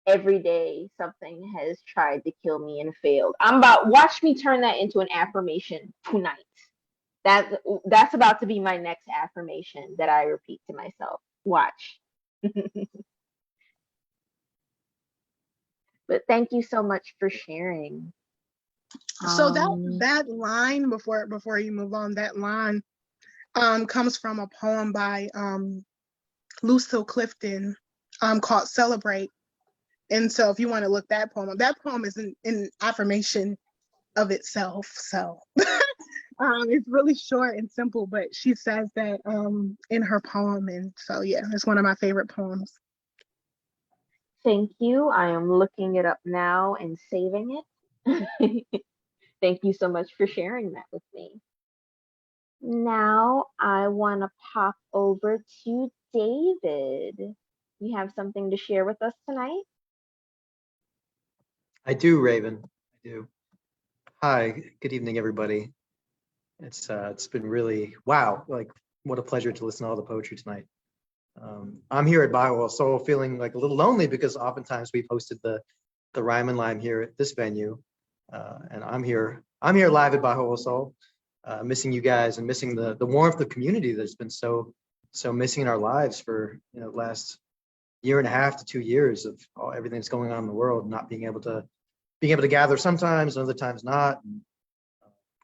every day something has tried to kill me and failed. Watch me turn that into an affirmation tonight. That's about to be my next affirmation that I repeat to myself. Watch. But thank you so much for sharing. So that line before you move on, that line comes from a poem by Lucille Clifton called Celebrate. And so if you want to look that poem up, that poem is an affirmation of itself. So it's really short and simple, but she says that in her poem. And so, yeah, it's one of my favorite poems. Thank you. I am looking it up now and saving it. Thank you so much for sharing that with me. Now I want to pop over to David. You have something to share with us tonight? I do, Raven. I do. Hi, good evening, everybody. It's been really, wow, like what a pleasure to listen to all the poetry tonight. I'm here at Bio Soul feeling like a little lonely because oftentimes we've hosted the Rhyme and Lime here at this venue. And I'm here live at Bajo Soul, missing you guys and missing the warmth of community that's been so missing in our lives for the last year and a half to 2 years of everything that's going on in the world, not being able to gather sometimes and other times not.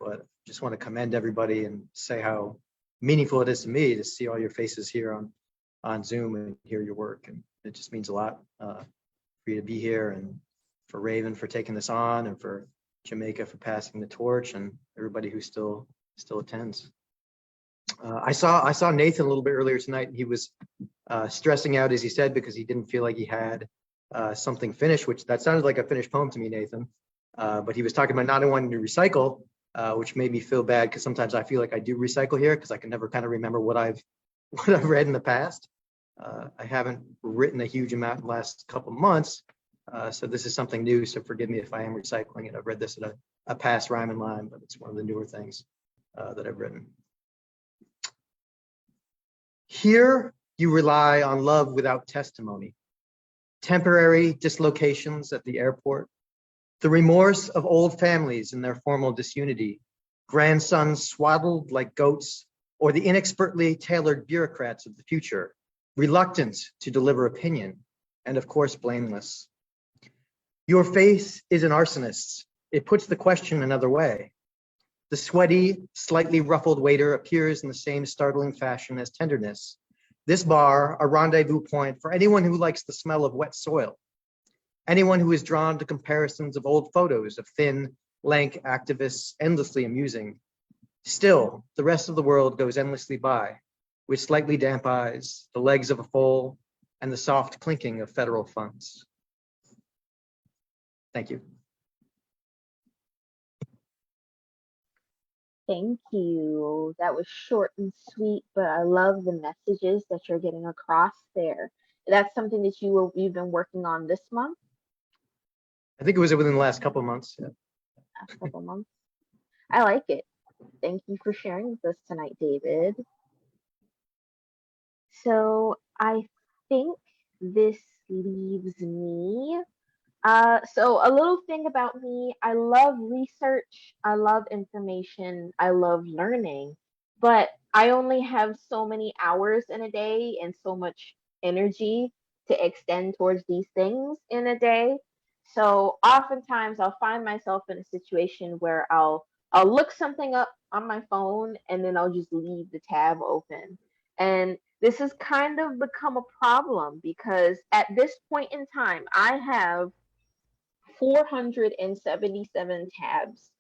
But just want to commend everybody and say how meaningful it is to me to see all your faces here on Zoom and hear your work. And it just means a lot for you to be here, and for Raven for taking this on, and for Jamaica for passing the torch, and everybody who still attends. I saw Nathan a little bit earlier tonight, and he was stressing out, as he said, because he didn't feel like he had something finished, which that sounded like a finished poem to me, Nathan. But he was talking about not wanting to recycle, which made me feel bad because sometimes I feel like I do recycle here because I can never kind of remember what I've read in the past. I haven't written a huge amount in the last couple months, so this is something new. So forgive me if I am recycling it. I've read this at a past Rhyme and Lime, but it's one of the newer things that I've written. Here you rely on love without testimony, temporary dislocations at the airport, the remorse of old families in their formal disunity, grandsons swaddled like goats, or the inexpertly tailored bureaucrats of the future, reluctant to deliver opinion, and of course blameless. Your face is an arsonist's. It puts the question another way. The sweaty, slightly ruffled waiter appears in the same startling fashion as tenderness. This bar, a rendezvous point for anyone who likes the smell of wet soil, anyone who is drawn to comparisons of old photos of thin, lank activists endlessly amusing. Still, the rest of the world goes endlessly by, with slightly damp eyes, the legs of a foal, and the soft clinking of federal funds. Thank you. Thank you. That was short and sweet, but I love the messages that you're getting across there. That's something that you've been working on this month? I think it was within the last couple of months. Yeah. Last couple months. I like it. Thank you for sharing with us tonight, David. So I think this leaves me. So a little thing about me, I love research, I love information, I love learning, but I only have so many hours in a day and so much energy to extend towards these things in a day. So oftentimes I'll find myself in a situation where I'll look something up on my phone and then I'll just leave the tab open. And this has kind of become a problem because at this point in time, I have 477 tabs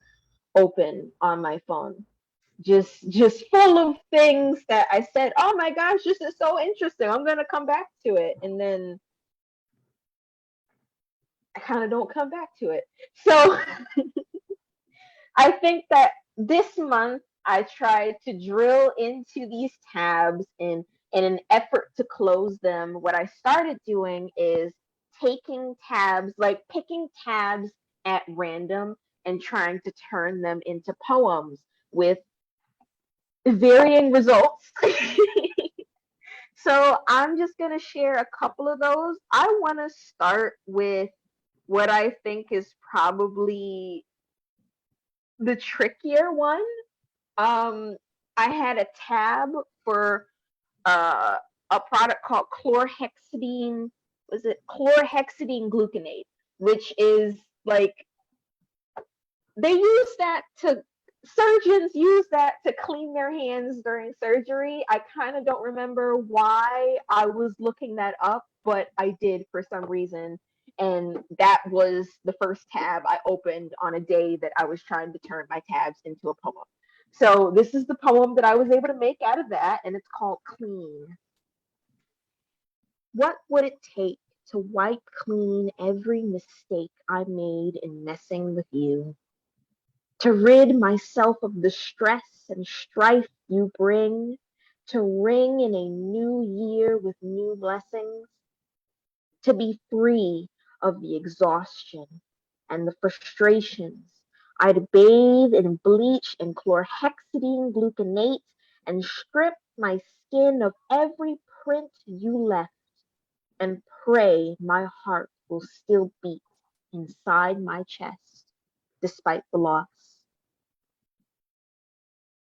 open on my phone, just full of things that I said, oh my gosh, this is so interesting, I'm gonna come back to it, and then I kind of don't come back to it. So I think that this month I tried to drill into these tabs and In an effort to close them, what I started doing is taking tabs, like picking tabs at random and trying to turn them into poems with varying results. So I'm just going to share a couple of those. I want to start with what I think is probably the trickier one. I had a tab for uh, a product called chlorhexidine. Was it chlorhexidine gluconate, which is like they use that to surgeons use that to clean their hands during surgery. I kind of don't remember why I was looking that up, but I did for some reason. And that was the first tab I opened on a day that I was trying to turn my tabs into a poem. So this is the poem that I was able to make out of that, and it's called Clean. What would it take to wipe clean every mistake I made in messing with you? To rid myself of the stress and strife you bring, to ring in a new year with new blessings, to be free of the exhaustion and the frustrations. I'd bathe in bleach and chlorhexidine gluconate and strip my skin of every print you left and pray my heart will still beat inside my chest despite the loss.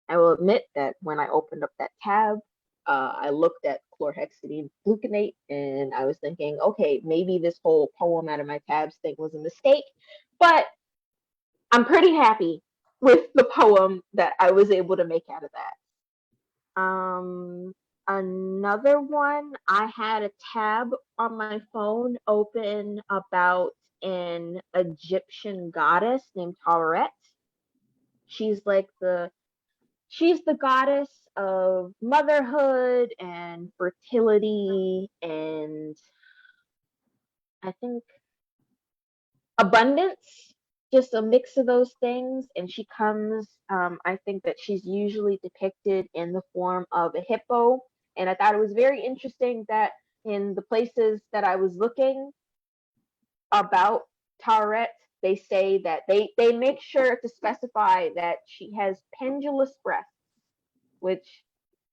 I will admit that when I opened up that tab, I looked at chlorhexidine gluconate and I was thinking, okay, maybe this whole poem out of my tabs thing was a mistake, but I'm pretty happy with the poem that I was able to make out of that. Another one, I had a tab on my phone open about an Egyptian goddess named Taweret. She's like she's the goddess of motherhood and fertility and I think abundance, just a mix of those things. And she comes, I think that she's usually depicted in the form of a hippo. And I thought it was very interesting that in the places that I was looking about Taweret, they say that they make sure to specify that she has pendulous breasts, which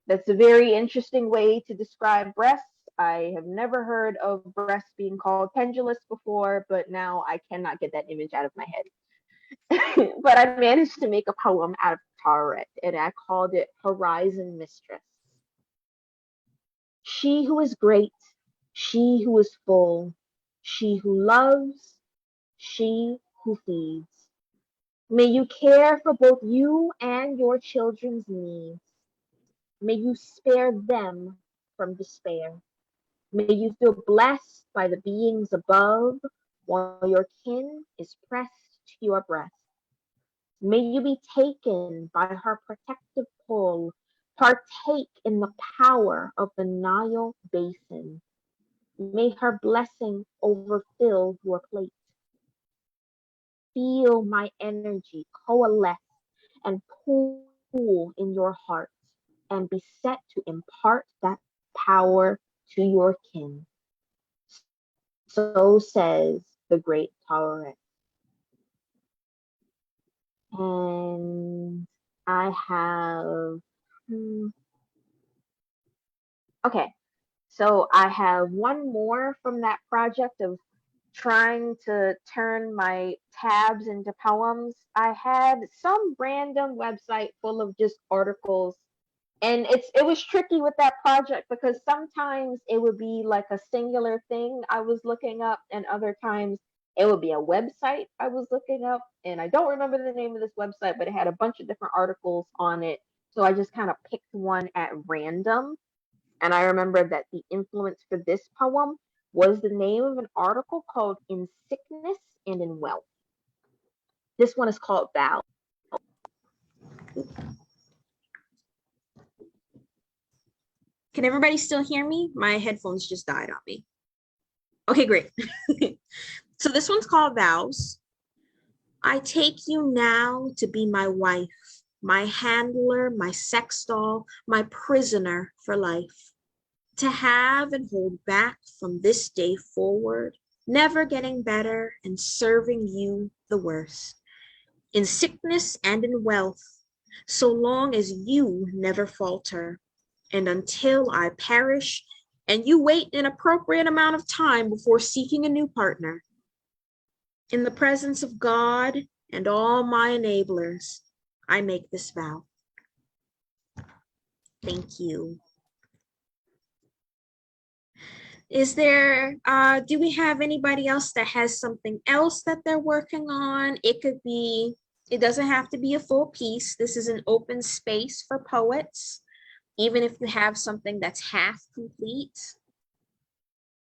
that's a very interesting way to describe breasts. I have never heard of breasts being called pendulous before, but now I cannot get that image out of my head. But I managed to make a poem out of Taweret, and I called it Horizon Mistress. She who is great, she who is full, she who loves, she who feeds. May you care for both you and your children's needs. May you spare them from despair. May you feel blessed by the beings above while your kin is pressed to your breast. May you be taken by her protective pull, partake in the power of the Nile basin. May her blessing overfill your plate. Feel my energy coalesce and pool in your heart and be set to impart that power to your kin. So says the great Taweret. And I have, okay, so I have one more from that project of trying to turn my tabs into poems. I had some random website full of just articles. And it was tricky with that project because sometimes it would be like a singular thing I was looking up, and other times it would be a website I was looking up. And I don't remember the name of this website, but it had a bunch of different articles on it. So I just kind of picked one at random. And I remember that the influence for this poem was the name of an article called In Sickness and in Wealth. This one is called Val. Can everybody still hear me? My headphones just died on me. Okay, great. So this one's called Vows. I take you now to be my wife, my handler, my sex doll, my prisoner for life. to have and hold back from this day forward, never getting better and serving you the worst, in sickness and in wealth, so long as you never falter, and until I perish and you wait an appropriate amount of time before seeking a new partner. In the presence of God and all my enablers, I make this vow. Thank you. Is there, do we have anybody else that has something else that they're working on? It could be, it doesn't have to be a full piece. This is an open space for poets. Even if you have something that's half complete,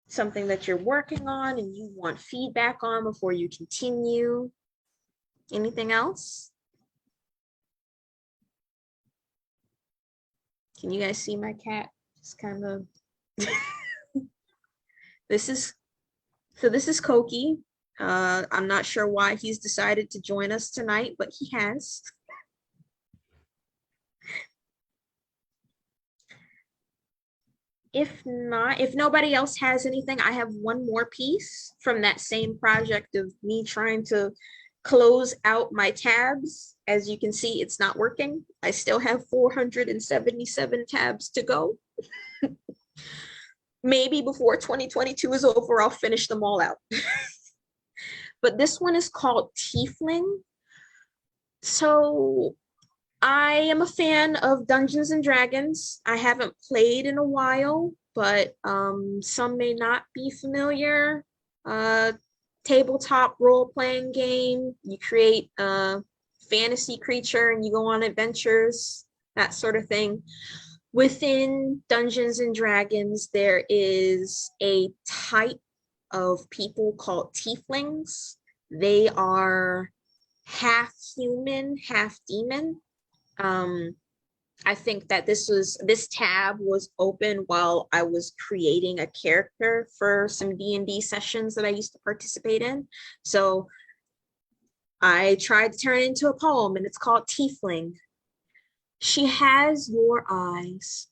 something that you're working on and you want feedback on before you continue. Anything else? Can you guys see my cat? Just kind of. This is Koki. I'm not sure why he's decided to join us tonight, but he has. If not, if nobody else has anything, I have one more piece from that same project of me trying to close out my tabs. As you can see, it's not working. I still have 477 tabs to go. Maybe before 2022 is over, I'll finish them all out. But this one is called Tiefling. So I am a fan of Dungeons and Dragons. I haven't played in a while, but some may not be familiar. Tabletop role-playing game. You create a fantasy creature and you go on adventures, that sort of thing. Within Dungeons and Dragons, there is a type of people called tieflings. They are half human, half demon. I think that this tab was open while I was creating a character for some D&D sessions that I used to participate in. So I tried to turn it into a poem, and it's called Tiefling. She has your eyes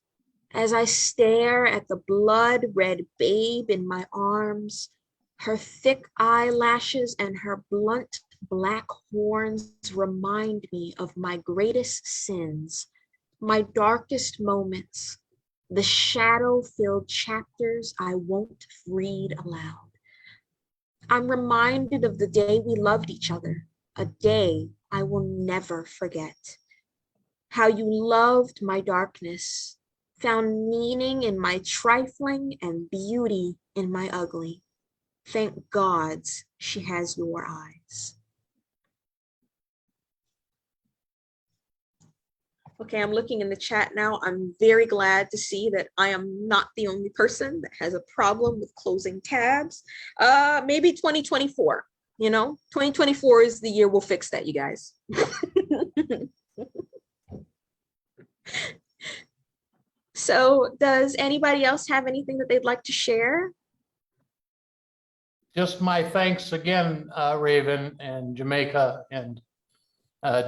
as I stare at the blood-red babe in my arms. Her thick eyelashes and her blunt black horns remind me of my greatest sins, my darkest moments, the shadow-filled chapters I won't read aloud. I'm reminded of the day we loved each other, a day I will never forget. How you loved my darkness, found meaning in my trifling and beauty in my ugly. Thank gods she has your eyes. Okay, I'm looking in the chat now. I'm very glad to see that I am not the only person that has a problem with closing tabs. Maybe 2024, 2024 is the year we'll fix that, you guys. So does anybody else have anything that they'd like to share? Just my thanks again, Raven and Jamaica and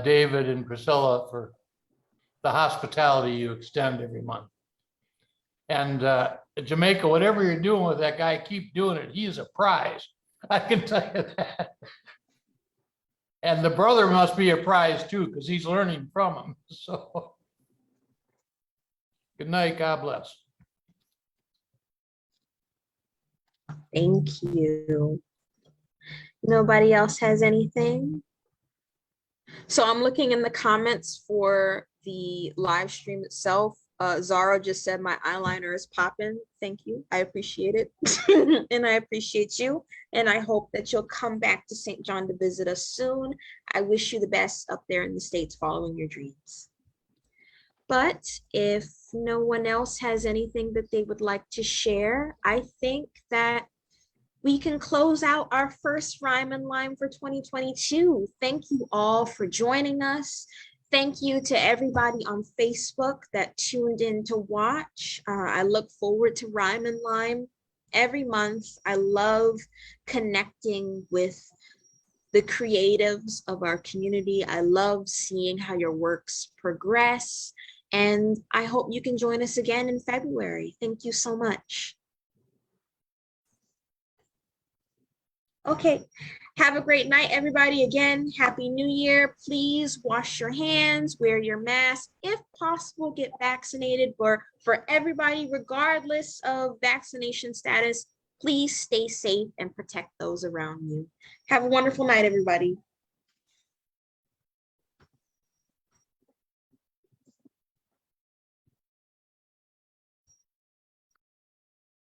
David and Priscilla for the hospitality you extend every month. And Jamaica, whatever you're doing with that guy, keep doing it. He is a prize. I can tell you that. And the brother must be a prize too, because he's learning from him. So good night. God bless. Thank you. Nobody else has anything? So I'm looking in the comments for the live stream itself. Zara just said my eyeliner is popping. Thank you. I appreciate it. And I appreciate you. And I hope that you'll come back to St. John to visit us soon. I wish you the best up there in the States following your dreams. But if no one else has anything that they would like to share, I think that we can close out our first Rhyme and Lime for 2022. Thank you all for joining us. Thank you to everybody on Facebook that tuned in to watch. I look forward to Rhyme and Lime every month. I love connecting with the creatives of our community. I love seeing how your works progress. And I hope you can join us again in February. Thank you so much. Okay, have a great night, everybody. Again, Happy New Year. Please wash your hands, wear your mask. If possible, get vaccinated. But for everybody, regardless of vaccination status, please stay safe and protect those around you. Have a wonderful night, everybody.